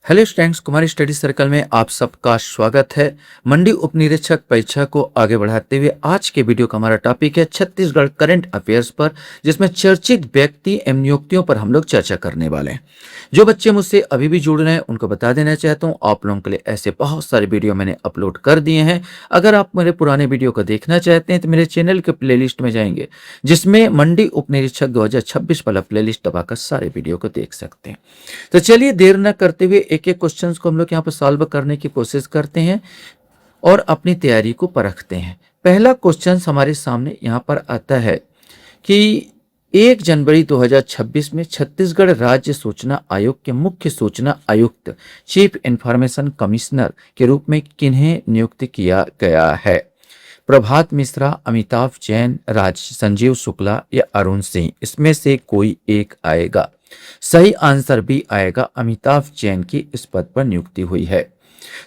Hello students, कुमारी study circle में आप सबका स्वागत है। मंडी उपनिरीक्षक परीक्षा को आगे बढ़ाते हुए आज के वीडियो का हमारा टॉपिक है छत्तीसगढ़ करंट अफेयर्स पर, जिसमें चर्चित व्यक्ति एवं नियुक्तियों पर हम लोग चर्चा करने वाले हैं। जो बच्चे मुझसे अभी भी जुड़ रहे हैं उनको बता देना चाहता हूँ, आप लोगों के लिए ऐसे बहुत सारे वीडियो मैंने अपलोड कर दिए हैं। अगर आप मेरे पुराने वीडियो को देखना चाहते हैं तो मेरे चैनल के प्लेलिस्ट में जाएंगे, जिसमें मंडी उपनिरीक्षक 2026 वाला प्लेलिस्ट दबाकर सारे वीडियो को देख सकते हैं। तो चलिए देर न करते हुए एक एक क्वेश्चन को हम लोग यहाँ पर सॉल्व करने की कोशिश करते हैं और अपनी तैयारी को परखते हैं। पहला क्वेश्चन हमारे सामने यहाँ पर आता है कि 1 जनवरी 2026 में छत्तीसगढ़ राज्य सूचना आयोग के मुख्य सूचना आयुक्त चीफ इंफॉर्मेशन कमिश्नर के रूप में किन्हें नियुक्त किया गया है? प्रभात मिश्रा, अमिताभ जैन, राज संजीव शुक्ला या अरुण सिंह? इसमें से कोई एक आएगा। सही आंसर भी आएगा, अमिताभ जैन की इस पद पर नियुक्ति हुई है।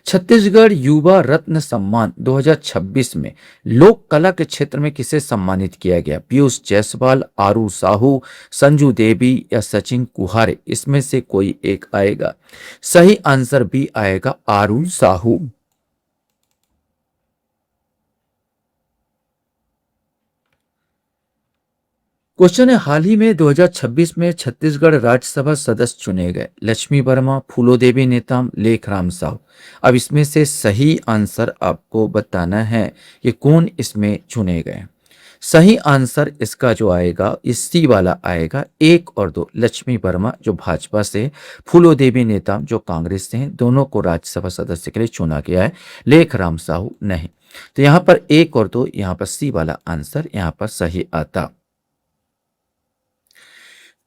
छत्तीसगढ़ युवा रत्न सम्मान 2026 में लोक कला के क्षेत्र में किसे सम्मानित किया गया? पीयूष जायसवाल, आरू साहू, संजू देवी या सचिन कुहारे? इसमें से कोई एक आएगा। सही आंसर भी आएगा, आरू साहू। क्वेश्चन है, हाल ही में 2026 में छत्तीसगढ़ राज्यसभा सदस्य चुने गए। लक्ष्मी वर्मा, फूलोदेवी नेताम, लेखराम साहू। अब इसमें से सही आंसर आपको बताना है कि कौन इसमें चुने गए। सही आंसर इसका जो आएगा, इसी वाला आएगा, 1 और 2। लक्ष्मी वर्मा जो भाजपा से, फूलोदेवी नेताम जो कांग्रेस से हैं, दोनों को राज्यसभा सदस्य के लिए चुना गया है। लेखराम साहू नहीं। तो यहाँ पर 1 और 2, यहाँ पर सी वाला आंसर यहाँ पर सही आता।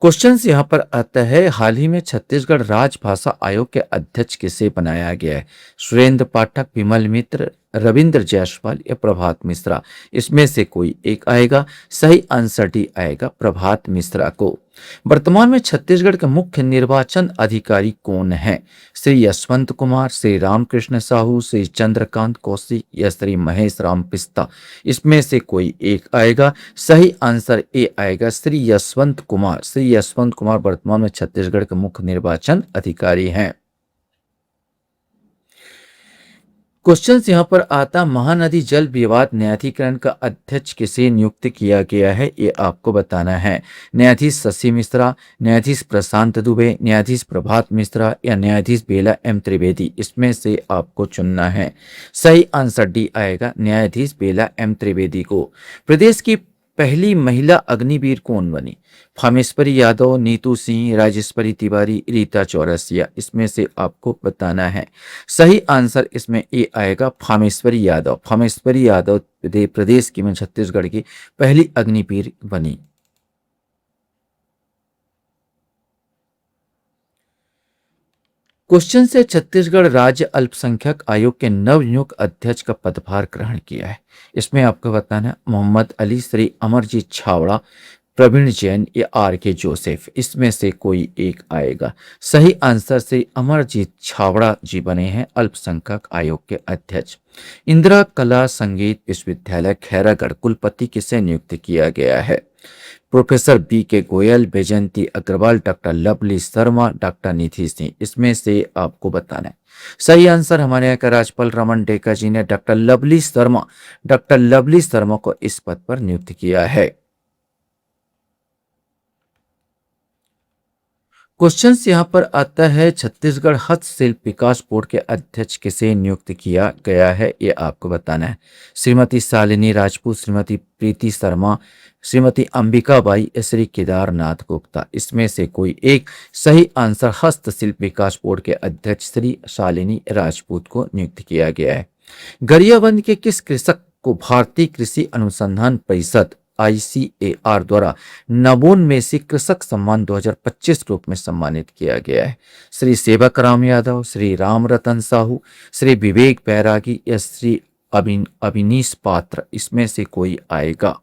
क्वेश्चन यहाँ पर आता है, हाल ही में छत्तीसगढ़ राजभाषा आयोग के अध्यक्ष किसे बनाया गया है? सुरेंद्र पाठक, विमल मित्र, रविंद्र जायसवाल या प्रभात मिश्रा? इसमें से कोई एक आएगा। सही आंसर डी आएगा, प्रभात मिश्रा को। वर्तमान में छत्तीसगढ़ के मुख्य निर्वाचन अधिकारी कौन है? श्री यशवंत कुमार, श्री रामकृष्ण साहू, श्री चंद्रकांत कौशिक या श्री महेश राम पिस्ता? इसमें से कोई एक आएगा। सही आंसर ए आएगा, श्री यशवंत कुमार। श्री यशवंत कुमार वर्तमान में छत्तीसगढ़ के मुख्य निर्वाचन अधिकारी हैं। क्वेश्चन यहाँ पर आता, महानदी जल विवाद न्यायाधिकरण का अध्यक्ष किसे नियुक्त किया गया है? ये आपको बताना है। न्यायाधीश शशि मिश्रा, न्यायाधीश प्रशांत दुबे, न्यायाधीश प्रभात मिश्रा या न्यायाधीश बेला एम त्रिवेदी? इसमें से आपको चुनना है। सही आंसर डी आएगा, न्यायाधीश बेला एम त्रिवेदी को। प्रदेश की पहली महिला अग्निवीर कौन बनी? फामेश्वरी यादव, नीतू सिंह, राजेश्वरी तिवारी, रीता चौरसिया? इसमें से आपको बताना है। सही आंसर इसमें ए आएगा, फामेश्वरी यादव। फामेश्वरी यादव प्रदेश की में छत्तीसगढ़ की पहली अग्निवीर बनी। क्वेश्चन से, छत्तीसगढ़ राज्य अल्पसंख्यक आयोग के नवनियुक्त अध्यक्ष का पदभार ग्रहण किया है। इसमें आपको बताना है, मोहम्मद अली, श्री अमरजीत छावड़ा, प्रवीण जैन या आर के जोसेफ? इसमें से कोई एक आएगा। सही आंसर से अमरजीत छावड़ा जी बने हैं अल्पसंख्यक आयोग के अध्यक्ष। इंदिरा कला संगीत विश्वविद्यालय खैरागढ़ कुलपति किसे नियुक्त किया गया है? Professor B K Goyal, Baijayanti Agarwal, doctor Lovely Sharma, doctor Nidhi Singh? इसमें से आपको बताना है। सही आंसर हमारे यहाँ का राजपाल रमन डेका जी ने डॉक्टर लवली शर्मा को इस पद पर नियुक्त किया है। क्वेश्चन यहाँ पर आता है, छत्तीसगढ़ हस्तशिल्प विकास बोर्ड के अध्यक्ष किसे नियुक्त किया गया है? ये आपको बताना है। श्रीमती शालिनी राजपूत, श्रीमती प्रीति शर्मा, श्रीमती अंबिकाबाई या श्री केदारनाथ गुप्ता? इसमें से कोई एक। सही आंसर, हस्तशिल्प विकास बोर्ड के अध्यक्ष श्री शालिनी राजपूत को नियुक्त किया गया है। गरियाबंद के किस कृषक को भारतीय कृषि अनुसंधान परिषद ICAR द्वारा नवोन्मेषी कृषक सम्मान 2025 के रूप में सम्मानित किया गया है? श्री सेवक राम यादव, श्री राम रतन साहू, श्री विवेक बैरागी या श्री अभिनीश पात्र? इसमें से कोई आएगा।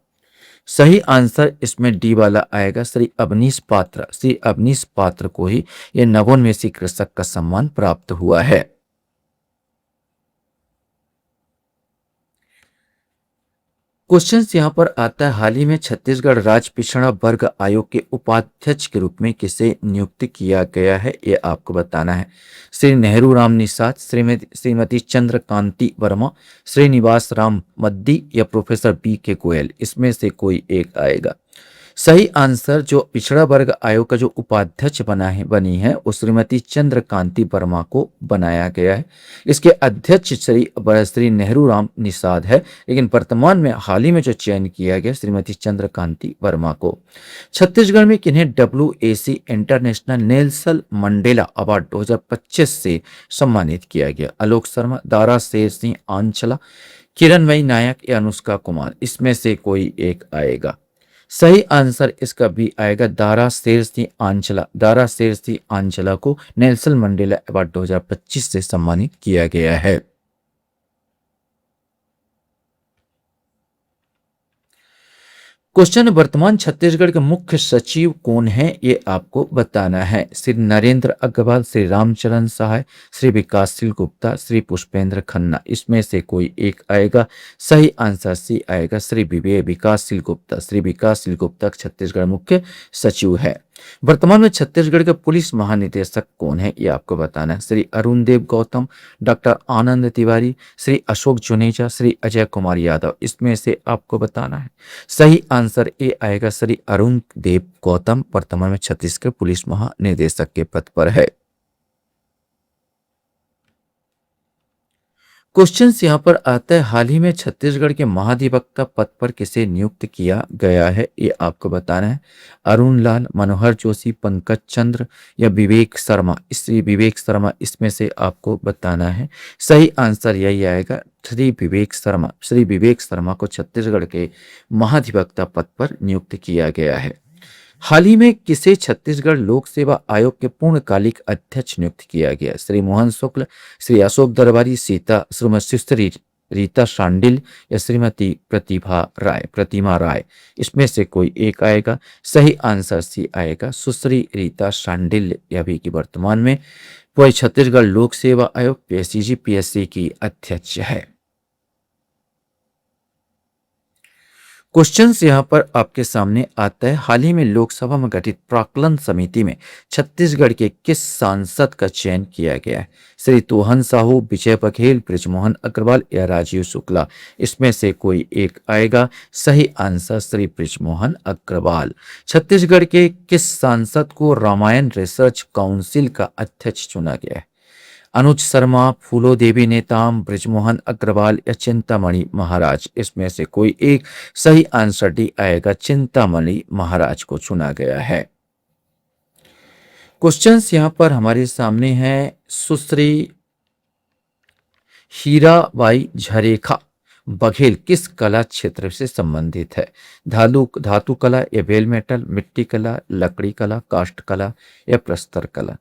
सही आंसर इसमें डी वाला आएगा, श्री अवनीश पात्र। श्री अवनीश पात्र को ही यह नवोन्मेषी कृषक का सम्मान प्राप्त हुआ है। क्वेश्चन यहाँ पर आता है, हाल ही में छत्तीसगढ़ राज्य पिछड़ा वर्ग आयोग के उपाध्यक्ष के रूप में किसे नियुक्त किया गया है, ये आपको बताना है। श्री नेहरू राम निषाद, श्रीमती चंद्रकांति वर्मा, श्रीनिवास राम मद्दी या प्रोफेसर B.K. गोयल, इसमें से कोई एक आएगा। सही आंसर जो पिछड़ा वर्ग आयोग का जो उपाध्यक्ष बनी है वो श्रीमती चंद्रकांति वर्मा को बनाया गया है। इसके अध्यक्ष श्री नेहरू राम निषाद है, लेकिन वर्तमान में हाल ही में जो चयन किया गया श्रीमती चंद्रकांति वर्मा को। छत्तीसगढ़ में किन्हें WAC international Nelson Mandela award 2025 से सम्मानित किया गया? आलोक शर्मा, दारा शेर सिंह आंचला, किरणमयी नायक या अनुष्का कुमार, इसमें से कोई एक आएगा। सही आंसर इसका भी आएगा दारा शेर सिंह आंचला। दारा शेर सिंह आंचला को नेल्सन मंडेला अवार्ड 2025 से सम्मानित किया गया है। क्वेश्चन, वर्तमान छत्तीसगढ़ के मुख्य सचिव कौन है, ये आपको बताना है। श्री नरेंद्र अग्रवाल, श्री रामचरण सहाय, श्री विकासशील गुप्ता, श्री पुष्पेंद्र खन्ना, इसमें से कोई एक आएगा। सही आंसर सी आएगा, श्री विकासशील गुप्ता। श्री विकासशील गुप्ता छत्तीसगढ़ मुख्य सचिव है। वर्तमान में छत्तीसगढ़ के पुलिस महानिदेशक कौन है, ये आपको बताना है। श्री अरुण देव गौतम, डॉक्टर आनंद तिवारी, श्री अशोक जुनेजा, श्री अजय कुमार यादव, इसमें से आपको बताना है। सही आंसर ए आएगा, श्री अरुण देव गौतम वर्तमान में छत्तीसगढ़ पुलिस महानिदेशक के पद पर है। क्वेश्चन यहाँ पर आता है, हाल ही में छत्तीसगढ़ के महाधिवक्ता पद पर किसे नियुक्त किया गया है, ये आपको बताना है। अरुण लाल, मनोहर जोशी, पंकज चंद्र या विवेक शर्मा, श्री विवेक शर्मा, इसमें से आपको बताना है। सही आंसर यही आएगा, श्री विवेक शर्मा। श्री विवेक शर्मा को छत्तीसगढ़ के महाधिवक्ता पद पर नियुक्त किया गया है। हाल ही में किसे छत्तीसगढ़ लोक सेवा आयोग के पूर्णकालिक अध्यक्ष नियुक्त किया गया? श्री मोहन शुक्ल, श्री अशोक दरबारी, श्री रीता शांडिल या श्रीमती प्रतिमा राय, इसमें से कोई एक आएगा। सही आंसर सी आएगा, सुश्री रीता शांडिल अभी की वर्तमान में वही छत्तीसगढ़ लोक सेवा आयोग PSC की अध्यक्ष है। क्वेश्चंस यहाँ पर आपके सामने आता है, हाल ही में लोकसभा में गठित प्राक्कलन समिति में छत्तीसगढ़ के किस सांसद का चयन किया गया है? श्री तोहन साहू, विजय बघेल, बृजमोहन अग्रवाल या राजीव शुक्ला, इसमें से कोई एक आएगा। सही आंसर श्री बृजमोहन अग्रवाल। छत्तीसगढ़ के किस सांसद को रामायण रिसर्च काउंसिल का अध्यक्ष चुना गया है? अनुज शर्मा, फूलो देवी नेताम, बृजमोहन अग्रवाल या चिंतामणि महाराज, इसमें से कोई एक। सही आंसर डी आएगा, चिंतामणि महाराज को चुना गया है। क्वेश्चंस यहां पर हमारे सामने हैं, सुश्री हीराबाई झरेखा बघेल किस कला क्षेत्र से संबंधित है? धातु कला या बेल मेटल, मिट्टी कला, लकड़ी कला, काष्ठ कला या प्रस्तर कला?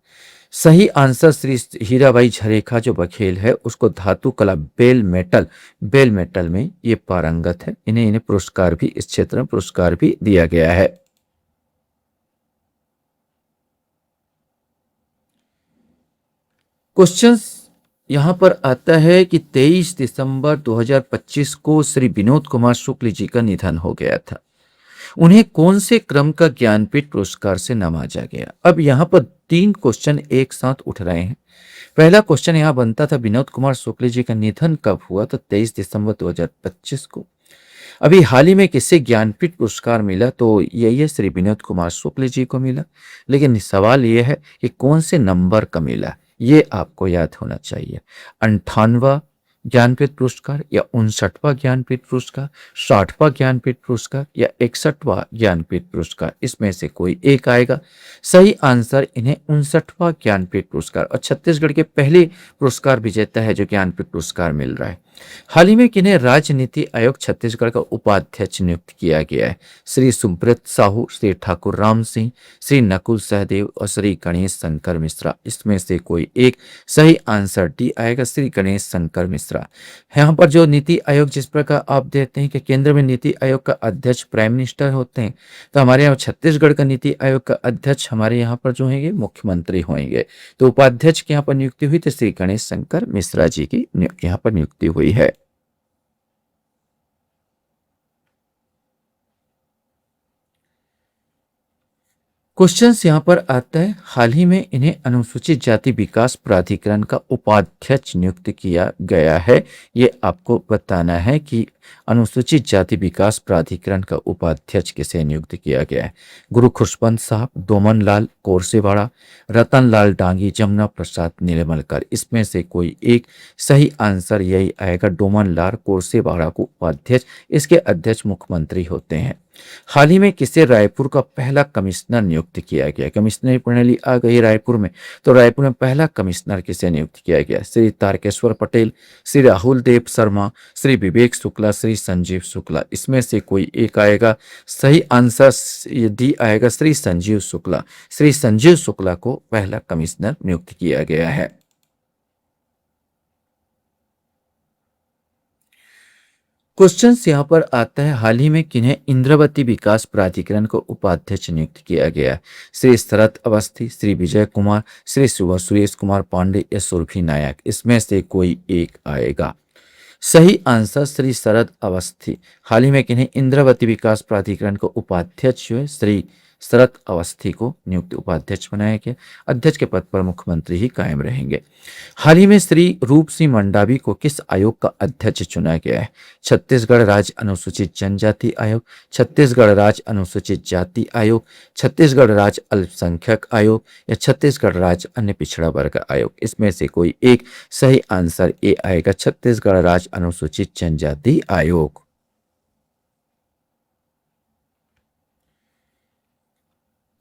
सही आंसर श्री हीराबाई झरेखा जो बघेल है उसको धातु कला बेल मेटल में ये पारंगत है। इन्हें पुरस्कार भी, इस क्षेत्र में पुरस्कार भी दिया गया है। क्वेश्चंस यहां पर आता है कि 23 दिसंबर 2025 को श्री विनोद कुमार शुक्ल जी का निधन हो गया था। उन्हें कौन से क्रम का ज्ञानपीठ पुरस्कार से नवाजा गया? अब यहाँ पर 3 क्वेश्चन एक साथ उठ रहे हैं। पहला क्वेश्चन यहाँ बनता था, विनोद कुमार शुक्ल जी का निधन कब हुआ? तो 23 दिसंबर 2025 को। अभी हाल ही में किसे ज्ञानपीठ पुरस्कार मिला? तो यही श्री विनोद कुमार शुक्ल जी को मिला। लेकिन सवाल यह है कि कौन से नंबर का मिला, ये आपको याद होना चाहिए। 58वां ज्ञानपीठ पुरस्कार या 59वां ज्ञानपीठ पुरस्कार, 60वां ज्ञानपीठ पुरस्कार या 61वां ज्ञानपीठ पुरस्कार, इसमें से कोई एक आएगा। सही आंसर इन्हें 59वां ज्ञानपीठ पुरस्कार, और छत्तीसगढ़ के पहले पुरस्कार विजेता है जो ज्ञानपीठ पुरस्कार मिल रहा है। हाल ही में किन्हें राजनीति आयोग छत्तीसगढ़ का उपाध्यक्ष नियुक्त किया गया है? श्री सुब्रत साहू, श्री ठाकुर राम सिंह, श्री नकुल सहदेव और श्री गणेश शंकर मिश्रा, इसमें से कोई एक। सही आंसर डी आएगा, श्री गणेश शंकर मिश्रा। यहाँ पर जो नीति आयोग, जिस प्रकार आप देखते हैं कि केंद्र में नीति आयोग का अध्यक्ष प्राइम मिनिस्टर होते हैं, तो हमारे यहाँ छत्तीसगढ़ का नीति आयोग का अध्यक्ष हमारे यहाँ पर जो है मुख्यमंत्री होंगे। तो उपाध्यक्ष की यहाँ पर नियुक्ति हुई तो श्री गणेश शंकर मिश्रा जी की यहाँ पर नियुक्ति हुई है। क्वेश्चन यहाँ पर आता है, हाल ही में इन्हें अनुसूचित जाति विकास प्राधिकरण का उपाध्यक्ष नियुक्त किया गया है। ये आपको बताना है कि अनुसूचित जाति विकास प्राधिकरण का उपाध्यक्ष किसे नियुक्त किया गया है। गुरु खुशबंत साहब, डोमन लाल कोरसेवाड़ा, रतन लाल डांगी, जमुना प्रसाद नीलमलकर। इसमें से कोई एक सही आंसर यही आएगा, डोमन लाल कोरसेवाड़ा को उपाध्यक्ष। इसके अध्यक्ष मुख्यमंत्री होते हैं। हाल ही में किसे रायपुर का पहला कमिश्नर नियुक्त किया गया। कमिश्नरी प्रणाली आ गई रायपुर में, तो रायपुर में पहला कमिश्नर किसे नियुक्त किया गया। श्री तारकेश्वर पटेल, श्री राहुल देव शर्मा, श्री विवेक शुक्ला, श्री संजीव शुक्ला। इसमें से कोई एक आएगा। सही आंसर यदि आएगा श्री संजीव शुक्ला। श्री संजीव शुक्ला को पहला कमिश्नर नियुक्त किया गया है। क्वेश्चन यहाँ पर आता है, हाल ही में किन्हें इंद्रावती विकास प्राधिकरण को उपाध्यक्ष नियुक्त किया गया। श्री शरद अवस्थी, श्री विजय कुमार, श्री सुरेश कुमार पांडे या सुरभि नायक। इसमें से कोई एक आएगा। सही आंसर श्री शरद अवस्थी। हाल ही में किन्हें इंद्रावती विकास प्राधिकरण को उपाध्यक्ष हुए, श्री शरद अवस्थी को नियुक्त उपाध्यक्ष बनाया गया। अध्यक्ष के पद पर मुख्यमंत्री ही कायम रहेंगे। हाल ही में श्री रूप सिंह मंडावी को किस आयोग का अध्यक्ष चुना गया है। छत्तीसगढ़ राज्य अनुसूचित जनजाति आयोग, छत्तीसगढ़ राज्य अनुसूचित जाति आयोग, छत्तीसगढ़ राज्य अल्पसंख्यक आयोग या छत्तीसगढ़ राज्य अन्य पिछड़ा वर्ग आयोग। इसमें से कोई एक सही आंसर ए आएगा, छत्तीसगढ़ राज्य अनुसूचित जनजाति आयोग।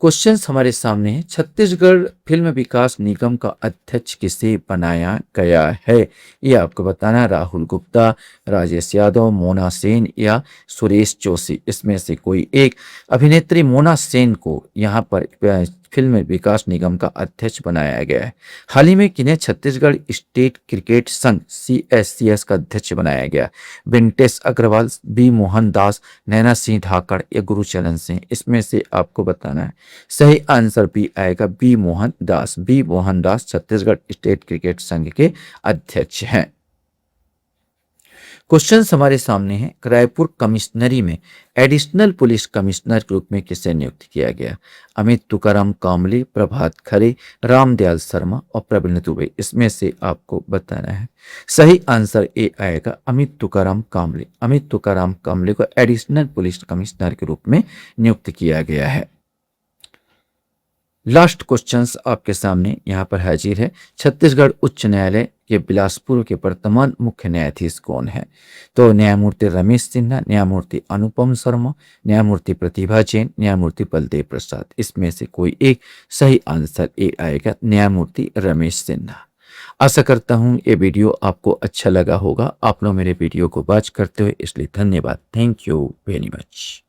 क्वेश्चन हमारे सामने है, छत्तीसगढ़ फिल्म विकास निगम का अध्यक्ष किसे बनाया गया है। ये आपको बताना है, राहुल गुप्ता, राजेश यादव, मोना सेन या सुरेश जोशी। इसमें से कोई एक। अभिनेत्री मोना सेन को यहाँ पर फिल्म विकास निगम का अध्यक्ष बनाया गया है। हाल ही में किन्हें छत्तीसगढ़ स्टेट क्रिकेट संघ CSCS का अध्यक्ष बनाया गया। वेंकटेश अग्रवाल, बी मोहन दास, नैना सिंह धाकड़ या गुरुचरण सिंह। इसमें से आपको बताना है। सही आंसर बी आएगा, B Mohan Das. B Mohan Das Chhattisgarh state cricket संघ के अध्यक्ष हैं। क्वेश्चन हमारे सामने है, रायपुर कमिश्नरी में एडिशनल पुलिस कमिश्नर के रूप में किसे नियुक्त किया गया। अमित तुकाराम कामले, प्रभात खरे, रामदयाल शर्मा और प्रवीण दुबे। इसमें से आपको बताना है। सही आंसर ए आएगा, अमित तुकाराम कामले। अमित तुकाराम कामले को एडिशनल पुलिस कमिश्नर के रूप में नियुक्त किया गया है। लास्ट क्वेश्चंस आपके सामने यहाँ पर हाजिर है। छत्तीसगढ़ उच्च न्यायालय के बिलासपुर के वर्तमान मुख्य न्यायाधीश कौन है। तो न्यायमूर्ति रमेश सिन्हा, न्यायमूर्ति अनुपम शर्मा, न्यायमूर्ति प्रतिभा जैन, न्यायमूर्ति बलदेव प्रसाद। इसमें से कोई एक सही आंसर ए आएगा, न्यायमूर्ति रमेश सिन्हा। आशा करता हूँ ये वीडियो आपको अच्छा लगा होगा। आप लोग मेरे वीडियो को वॉच करते हुए इसलिए धन्यवाद। Thank you very much.